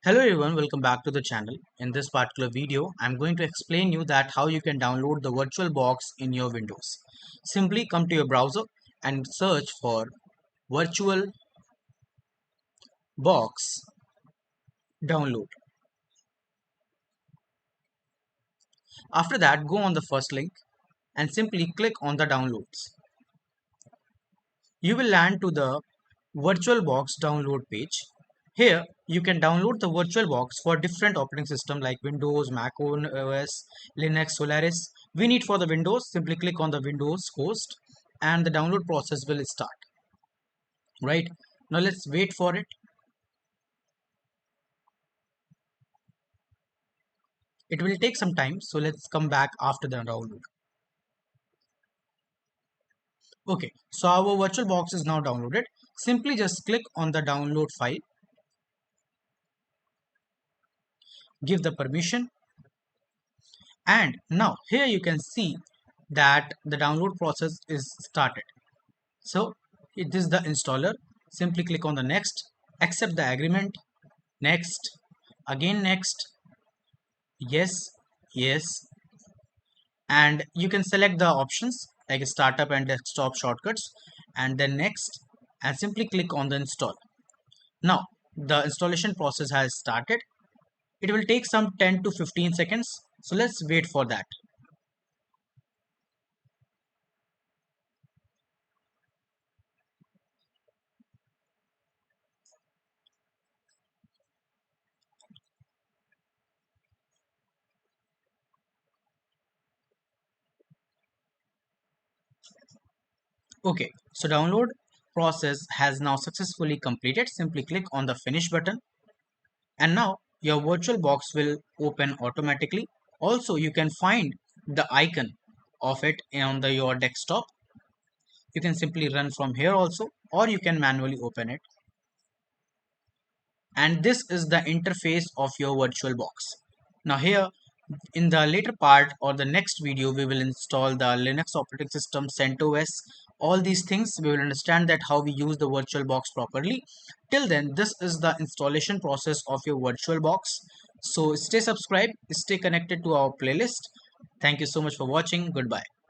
Hello everyone, welcome back to the channel. In this particular video, I'm going to explain you that how you can download the VirtualBox in your Windows. Simply come to your browser and search for VirtualBox download. After that, go on the first link and simply click on the downloads. You will land to the VirtualBox download page. Here, you can download the VirtualBox for different operating systems like Windows, Mac OS, Linux, Solaris. We need for the Windows, simply click on the Windows host and the download process will start. Right, now let's wait for it. It will take some time, so let's come back after the download. Okay, so our VirtualBox is now downloaded. Simply just click on the download file, give the permission, and now here you can see that the download process is started. So it is the installer. Simply click on the next, accept the agreement, next, again next, yes, yes, and you can select the options like startup and desktop shortcuts and then next and simply click on the install. Now the installation process has started. It will take some 10 to 15 seconds. So let's wait for that. Okay, so download process has now successfully completed. Simply click on the finish button and now your VirtualBox will open automatically. Also, you can find the icon of it on your desktop. You can simply run from here also, or you can manually open it. And this is the interface of your VirtualBox. Now here in the later part or the next video, we will install the Linux operating system, CentOS, all these things. We will understand that how we use the VirtualBox properly. Till then, this is the installation process of your VirtualBox. So stay subscribed, stay connected to our playlist. Thank you so much for watching. Goodbye.